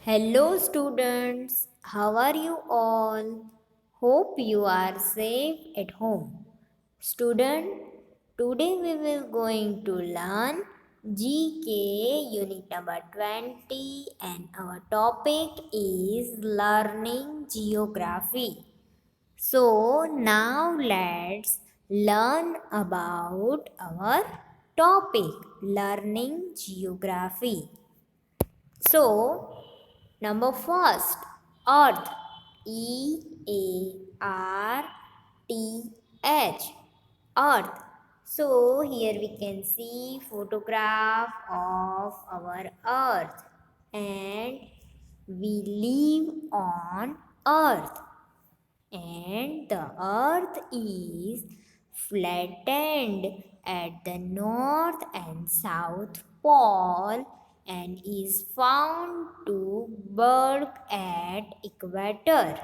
Hello, students. How are you all? Hope you are safe at home. Student, today we will going to learn GK unit number 20 and our topic is learning geography. So now let's learn about our topic learning geography. So, number first, Earth. Earth. Earth. So here we can see photograph of our Earth, and we live on Earth, and the Earth is flattened at the north and south pole and is found to bulk at equator.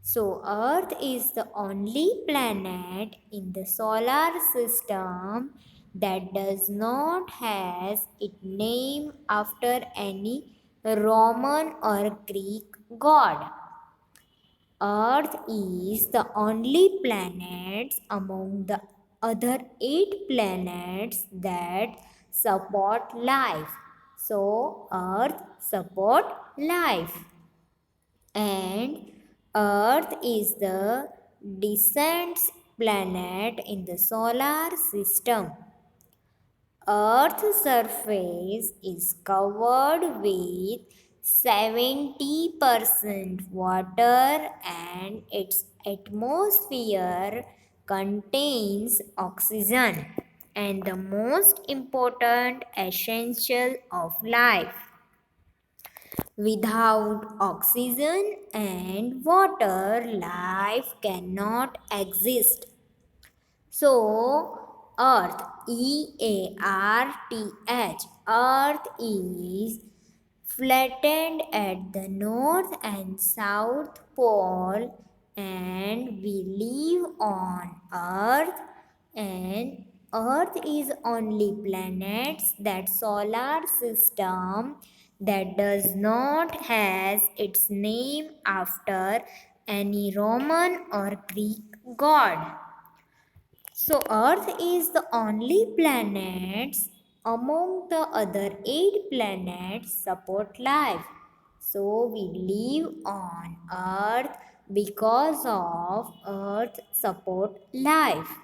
So Earth is the only planet in the solar system that does not has its name after any Roman or Greek god. Earth is the only planet among the other 8 planets that support life. So, Earth support life, and Earth is the descent planet in the solar system. Earth's surface is covered with 70% water and its atmosphere contains oxygen and the most important essential of life. Without oxygen and water, life cannot exist. So, Earth, Earth, Earth is flattened at the north and south pole, and we live on Earth, and Earth is only planets that solar system that does not has its name after any Roman or Greek god. So Earth is the only planet among the other 8 planets support life. So we live on Earth because of Earth support life.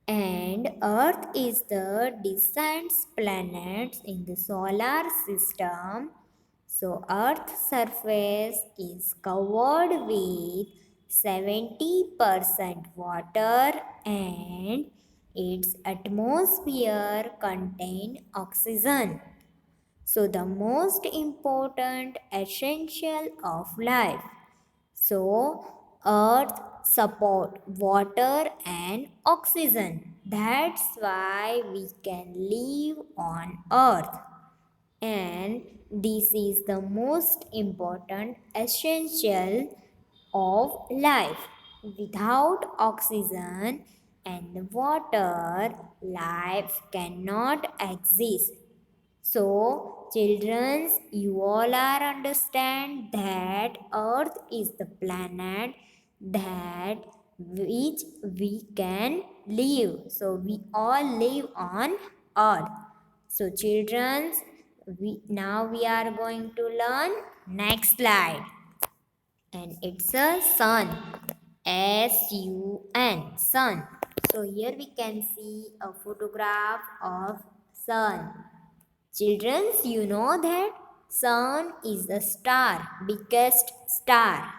And Earth is the descent planet in the solar system. So Earth's surface is covered with 70% water and its atmosphere contains oxygen. So the most important essential of life. So earth support water and oxygen. That's why we can live on earth. And this is the most important essential of life. Without oxygen and water, life cannot exist. So, children, you all are understand that Earth is the planet that which we can live. So, we all live on Earth. So, children, we are going to learn next slide, and it's a sun. Sun. Sun. So here we can see a photograph of sun. Children, you know that sun is the star, biggest star.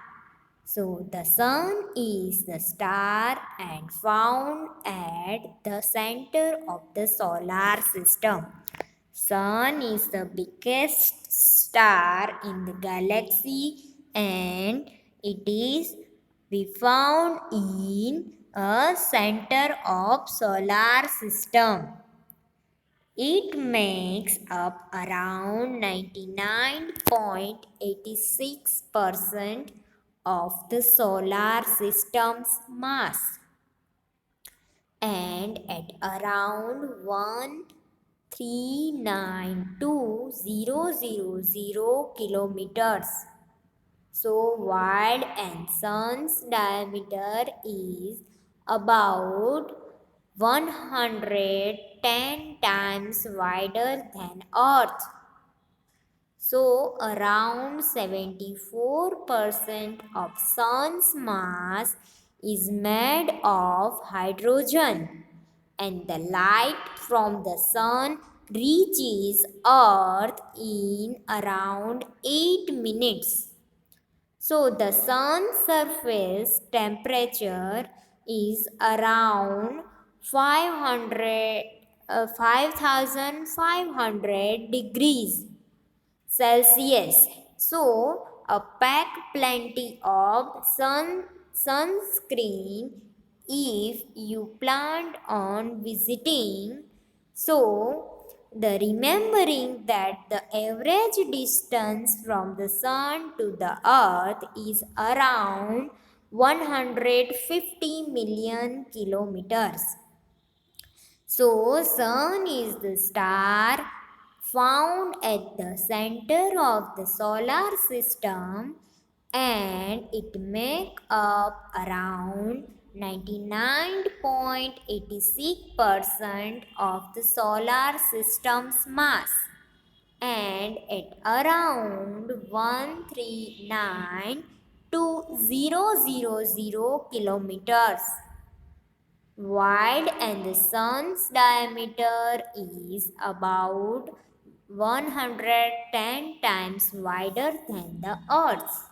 So the sun is the star and found at the center of the solar system. Sun is the biggest star in the galaxy, and it is be found in a center of solar system. It makes up around 99.86% of the solar system's mass, and at around 1 392,000 kilometers. So wide and Sun's diameter is about 110 times wider than Earth. So around 74% of Sun's mass is made of hydrogen, and the light from the Sun reaches Earth in around 8 minutes. So the sun's surface temperature is around 5500 degrees Celsius. So pack plenty of sunscreen if you planned on visiting. So the remembering that the average distance from the sun to the earth is around 150 million kilometers. So, Sun is the star found at the center of the solar system, and it makes up around 99.86% of the solar system's mass, and at around 139,200 kilometers wide, and the sun's diameter is about 110 times wider than the earth's.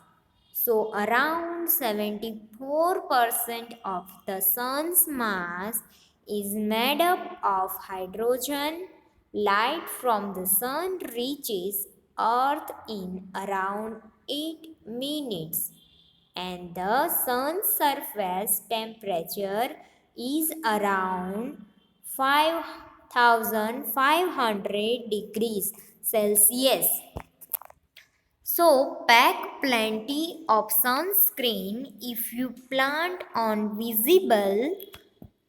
So around 74% of the sun's mass is made up of hydrogen. Light from the sun reaches earth in around 8 minutes, and the sun's surface temperature is around 5500 degrees Celsius. So pack plenty of sunscreen if you plan on visible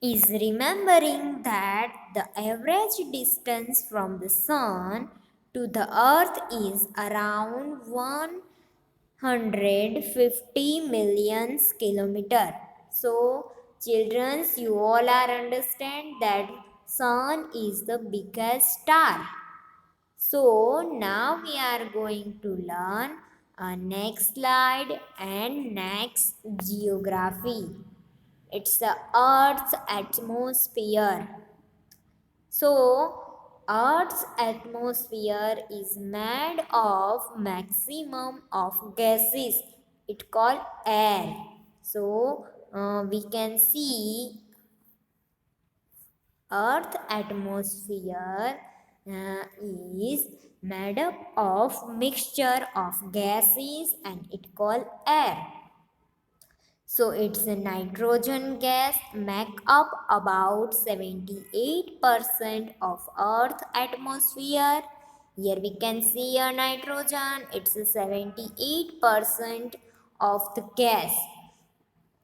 is remembering that the average distance from the sun to the earth is around 150 million kilometer. So children, you all are understand that sun is the biggest star. So now we are going to learn a next slide and next geography. It's the Earth's atmosphere. So Earth's atmosphere is made of maximum of gases. It called air. So we can see Earth atmosphere is made up of mixture of gases, and it called air. So it's a nitrogen gas make up about 78% of Earth atmosphere. Here we can see a nitrogen, it's a 78% of the gas.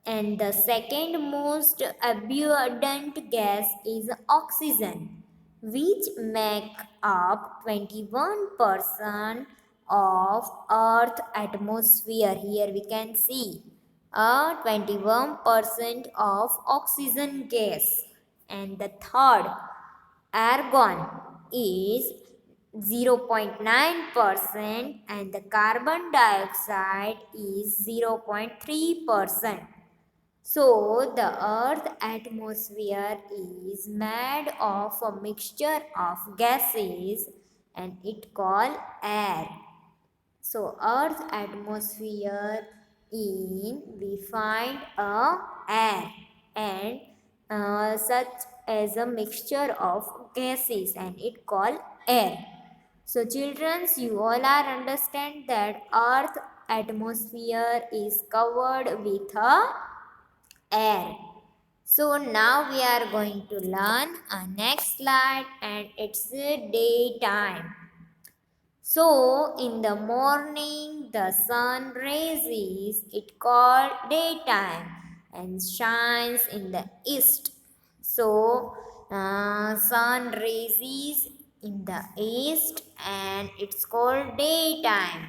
And the second most abundant gas is oxygen, which make up 21% of Earth atmosphere. Here we can see 21% of oxygen gas. And the third, argon, is 0.9%, and the carbon dioxide is 0.3%. So, the Earth atmosphere is made of a mixture of gases, and it called air. So, Earth atmosphere in we find a air, and such as a mixture of gases, and it called air. So, children, you all are understand that Earth atmosphere is covered with a air. So now we are going to learn a next slide, and it's daytime. So in the morning the sun rises, it called daytime, and shines in the east. So sun rises in the east and it's called daytime.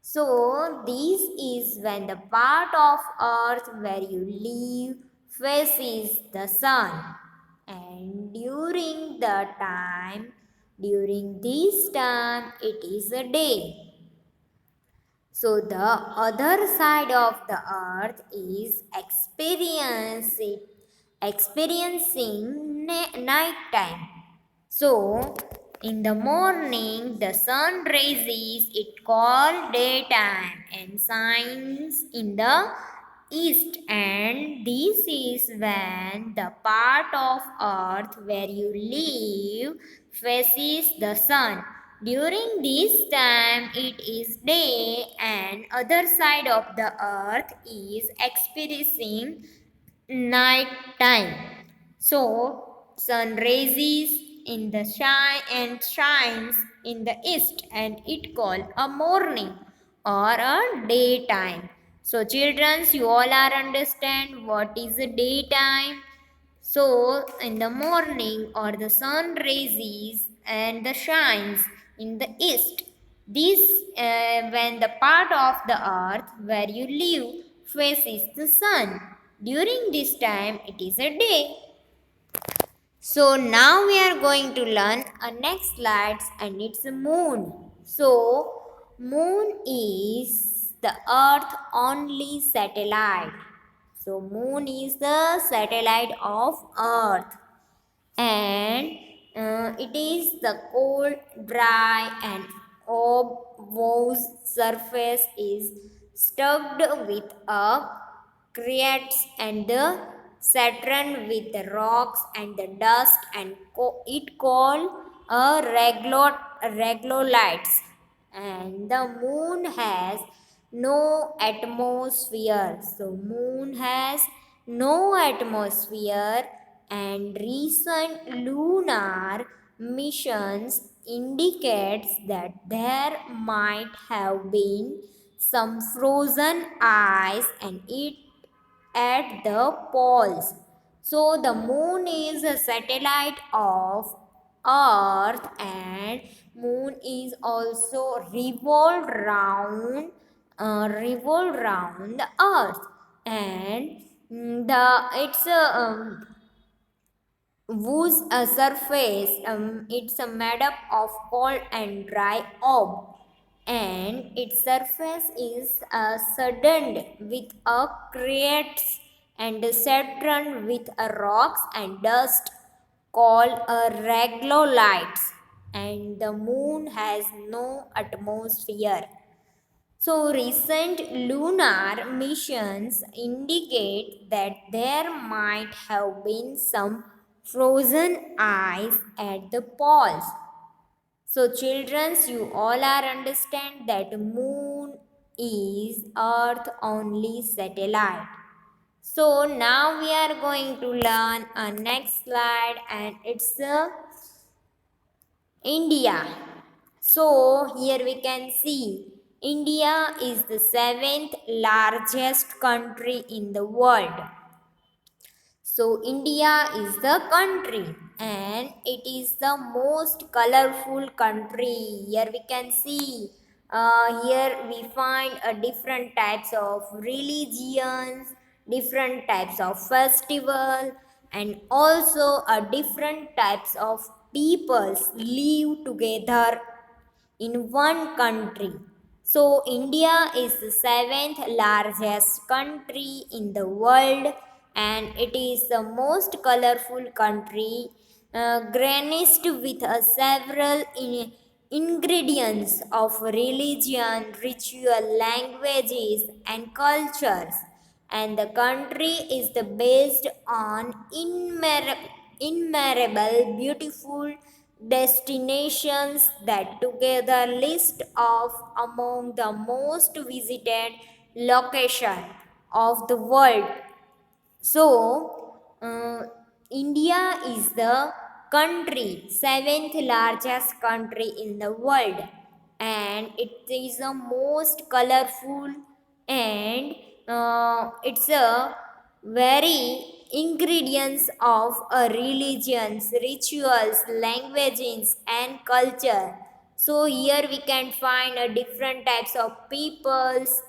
So, this is when the part of earth where you live faces the sun. And during this time, it is a day. So, the other side of the earth is experiencing night time. So, in the morning, the sun rises, it called daytime, and shines in the east. And this is when the part of earth where you live faces the sun. During this time, it is day, and other side of the earth is experiencing night time. So sun rises in the shine and shines in the east and it called a morning or a daytime. So children, you all are understand what is a daytime. So in the morning or the sun rises and the shines in the east. This when the part of the earth where you live faces the sun. During this time it is a day. So now we are going to learn a next slides and it's a moon. So moon is the earth only satellite. So moon is the satellite of earth and it is the cold, dry and obvous surface is stuffed with a creates and the Saturn with the rocks and the dust and it called a reglolites and the moon has no atmosphere. So moon has no atmosphere and recent lunar missions indicates that there might have been some frozen ice and it at the poles. So the moon is a satellite of earth and moon is also revolved round the earth and the its whose surface it's made up of cold and dry orb and its surface is suddened with a crates and saturn with a rocks and dust called a reglolites and the moon has no atmosphere. So, recent lunar missions indicate that there might have been some frozen ice at the poles. So, children, you all are understand that moon is Earth only satellite. So, now we are going to learn a next slide and it's India. So here we can see India is the seventh largest country in the world. So India is the country and it is the most colorful country. Here we can see here we find different types of religions, different types of festival and also different types of peoples live together in one country. So, India is the seventh largest country in the world and it is the most colorful country, garnished with several ingredients of religion, ritual, languages, and cultures. And the country is the based on innumerable beautiful destinations that together list of among the most visited location of the world. So India is the country seventh largest country in the world and it is the most colorful and it's a very ingredients of religions, rituals, languages, and culture. So here we can find different types of peoples,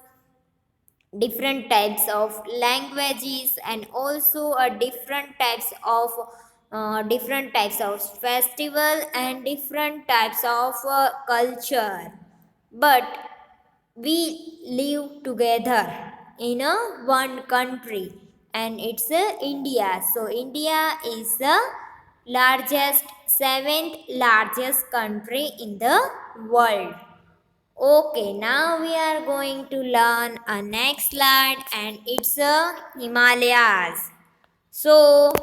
different types of languages, and also different types of festival and different types of culture. But we live together in a one country, and it's India. So India is the largest, seventh largest country in the world. Okay, now we are going to learn a next slide, and it's a Himalayas. So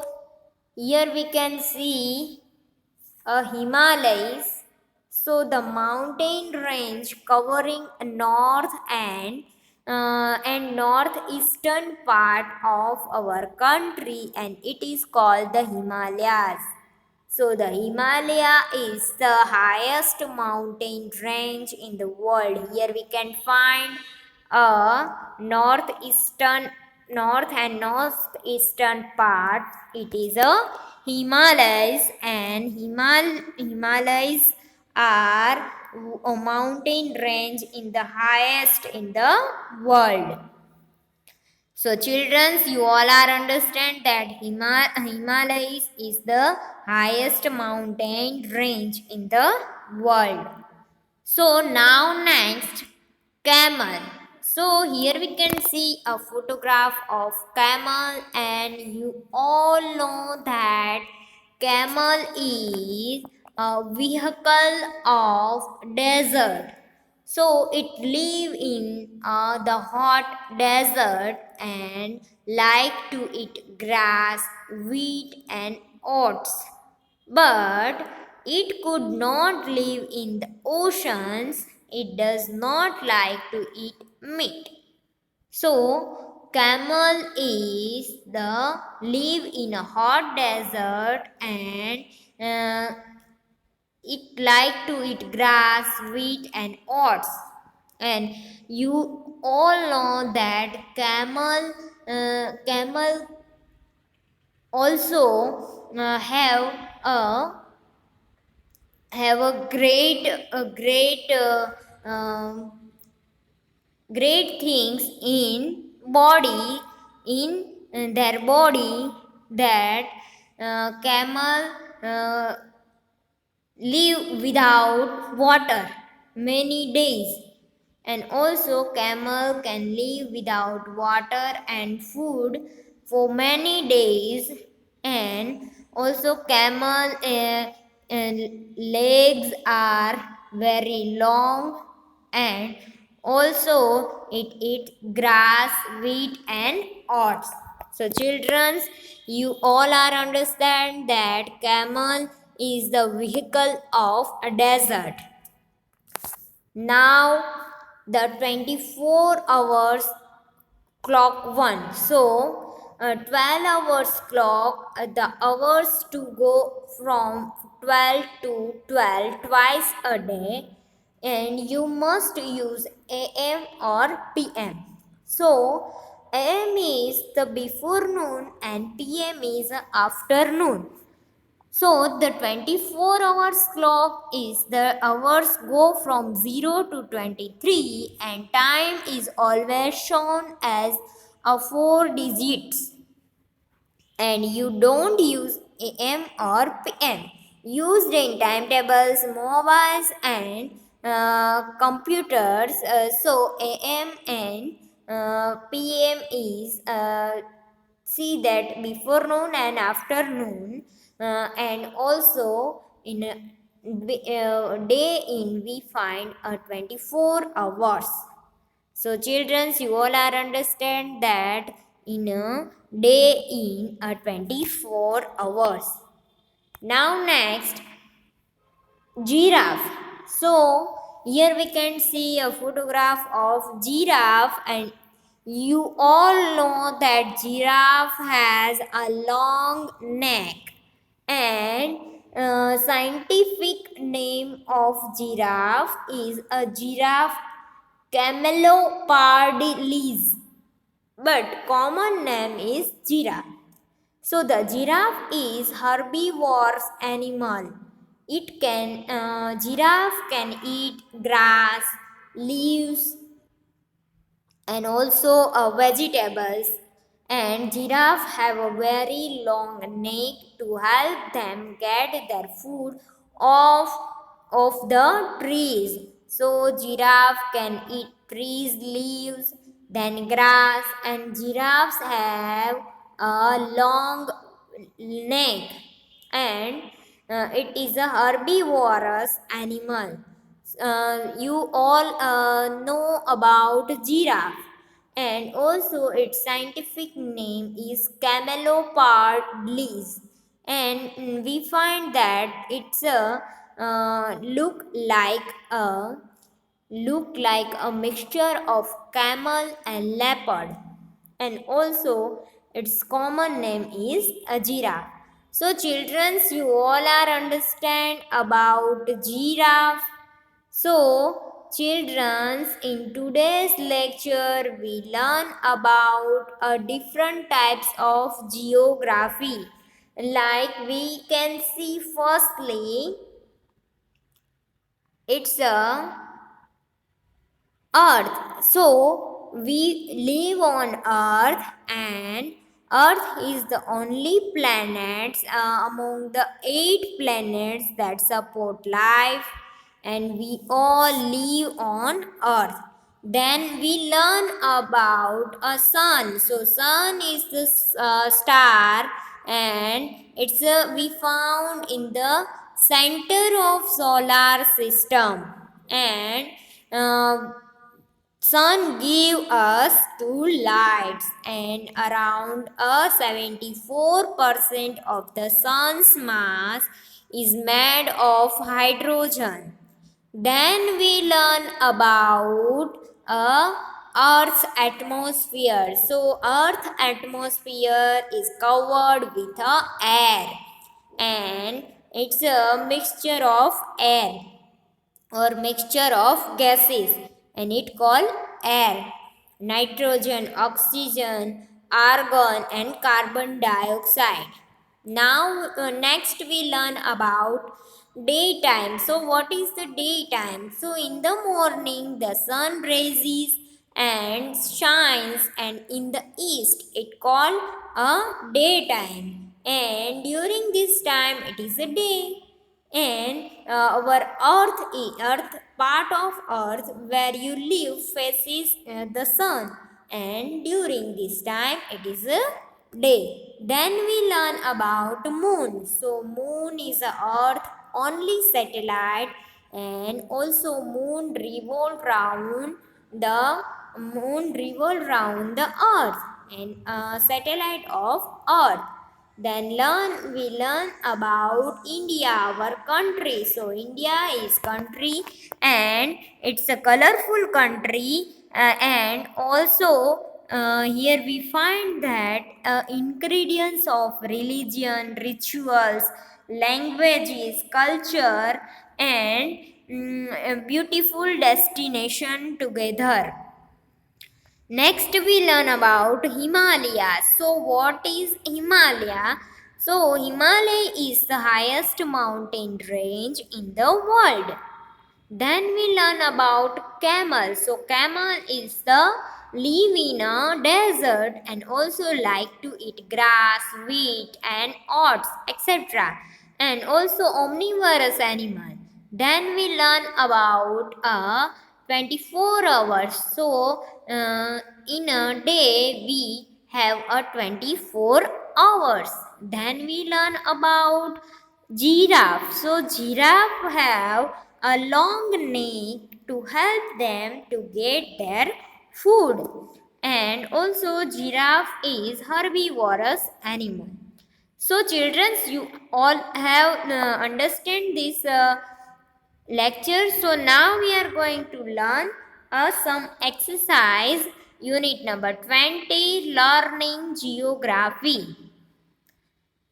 here we can see a Himalayas. So the mountain range covering north and northeastern part of our country, and it is called the Himalayas. So the Himalaya is the highest mountain range in the world. Here we can find a north and northeastern part. It is a Himalayas, and Himalayas are a mountain range in the highest in the world. So children, you all are understand that Himalayas is the highest mountain range in the world. So now next, camel. So here we can see a photograph of camel, and you all know that camel is a vehicle of desert. So it live in the hot desert and like to eat grass, wheat, and oats. But it could not live in the oceans. It does not like to eat meat. So camel is the live in a hot desert, and uh, it like to eat grass, wheat, and oats. And you all know that camel also have um, great things in their body, that camel uh, live without water many days, and also camel can live without water and food for many days. And also camel legs are very long, and also it eats grass, wheat, and oats. So children, you all are understand that camel is the vehicle of a desert. Now the 24 hours clock one. So 12 hours clock, the hours to go from 12 to 12 twice a day, and you must use AM or PM. So AM is the before noon and PM is the afternoon. So the 24 hours clock is the hours go from 0 to 23, and time is always shown as a 4 digits, and you don't use AM or PM. Used in timetables, mobiles, and computers. So AM and PM is see that before noon and afternoon, and also in day in we find 24 hours. So children, you all are understand that in a day in 24 hours. Now next, giraffe. So here we can see a photograph of giraffe, and you all know that giraffe has a long neck, and scientific name of giraffe is a giraffe camelopardalis, but common name is giraffe. So the giraffe is herbivorous animal. Giraffe can eat grass, leaves, and also vegetables. And giraffe have a very long neck to help them get their food off of the trees. So giraffe can eat trees leaves, then grass, and giraffes have a long neck, and it is a herbivorous animal. You all know about giraffe, and also its scientific name is camelopardlis, and we find that it's a look like a mixture of camel and leopard, and also its common name is a giraffe. So childrens, you all are understand about giraffe. So childrens, in today's lecture we learn about different types of geography. Like we can see firstly, it's a Earth. So we live on Earth, and Earth is the only planet among the 8 planets that support life, and we all live on Earth. Then we learn about a sun. So sun is the star, and we found in the center of solar system, and uh, sun give us two lights, and around 74% of the sun's mass is made of hydrogen. Then we learn about Earth's atmosphere. So Earth atmosphere is covered with air, and it's a mixture of air or mixture of gases, and it called air: nitrogen, oxygen, argon, and carbon dioxide. Now next we learn about daytime. So what is the daytime? So in the morning the sun rises and shines, and in the east it called a daytime, and during this time it is a day. And our earth part of earth where you live faces the sun, and during this time it is a day. Then we learn about moon. So moon is a earth only satellite, and also the moon revolve round the earth, and a satellite of earth. Then we learn about India, our country. So India is country, and it's a colorful country, and also here we find that ingredients of religion, rituals, languages, culture, and a beautiful destination together. Next, we learn about Himalaya. So, what is Himalaya? So, Himalaya is the highest mountain range in the world. Then we learn about camel. So, camel is the live in a desert and also like to eat grass, wheat, and oats, etc. And also omnivorous animal. Then we learn about a 24 hours. So, in a day we have a 24 hours. Then we learn about giraffe. So giraffe have a long neck to help them to get their food. And also giraffe is herbivorous animal. So children, you all have understand this lecture. So now we are going to learn some exercise, unit number 20, learning geography.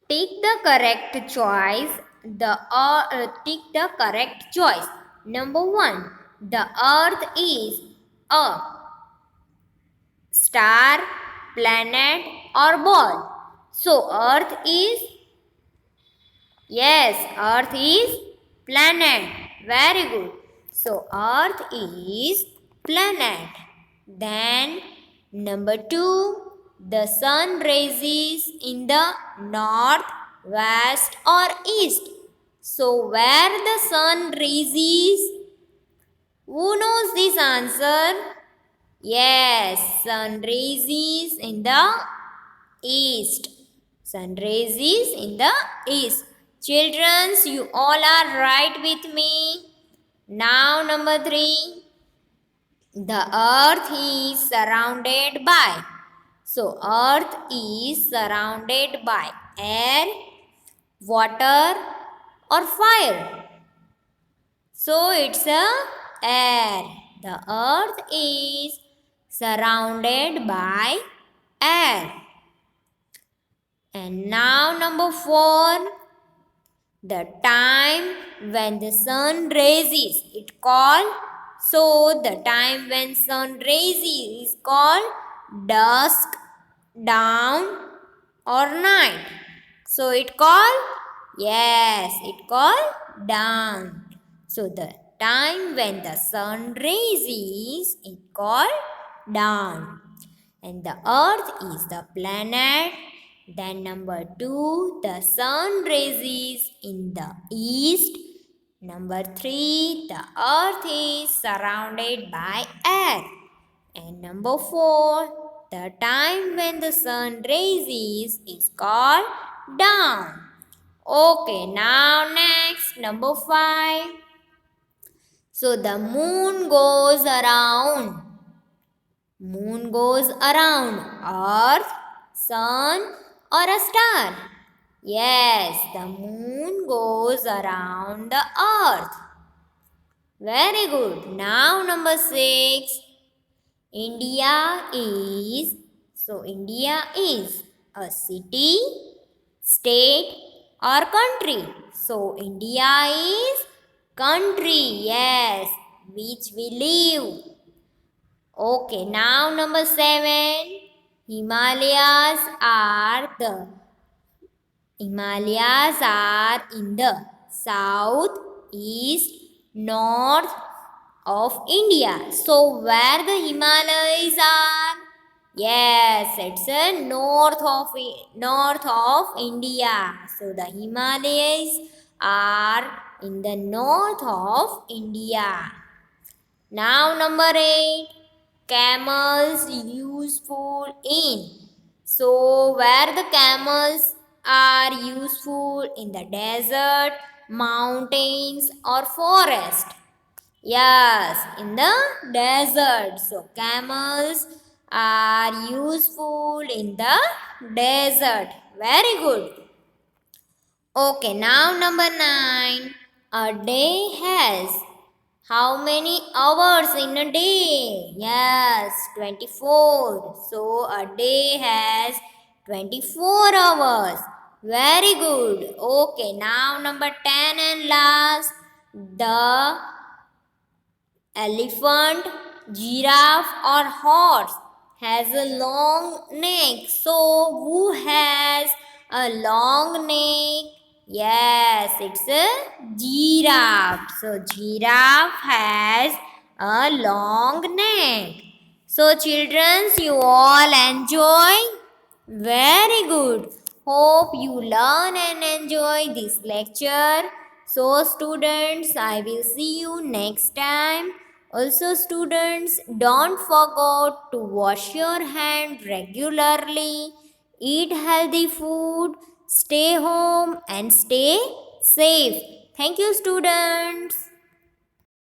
Take the correct choice. Take the correct choice. Number 1. The earth is a star, planet, or ball. So Earth is, yes, Earth is planet. Very good. So Earth is planet. Then number 2, the sun rises in the north, west or east. So where the sun rises, who knows this answer? Yes, sun rises in the east. Sun rises in the east. Children, you all are right with me. Now number 3. The earth is surrounded by. So earth is surrounded by air, water or fire. So it's a air. The earth is surrounded by air. And now number 4, the time when the sun rises, it called, so the time when sun rises is called dusk, dawn or night. So it called, yes, it called dawn. So the time when the sun rises is called dawn. And the earth is the planet. Then number 2, the sun rises in the east. Number 3, the earth is surrounded by air. And number 4, the time when the sun rises is called dawn. Okay, now next, number 5. So the moon goes around. Moon goes around earth, sun or a star. Yes, the moon goes around the earth. Very good. Now number 6. India is, so India is a city, state or country. So India is country, yes, which we live. Okay, now number 7. Himalayas are in the south, east, north of India. So where the Himalayas are? Yes, it's a north of India. So the Himalayas are in the north of India. Now number 8. Camels useful in. So where the camels are useful in the desert, mountains or forest. Yes, in the desert. So camels are useful in the desert. Very good. Okay, now number 9. A day has how many hours in a day? Yes, 24. So a day has 24 hours. Very good. Okay, now number 10 and last. The elephant, giraffe or horse has a long neck. So who has a long neck? Yes, it's a giraffe. So giraffe has a long neck. So children, you all enjoy? Very good. Hope you learn and enjoy this lecture. So students, I will see you next time. Also students, don't forget to wash your hand regularly. Eat healthy food. Stay home and stay safe. Thank you students.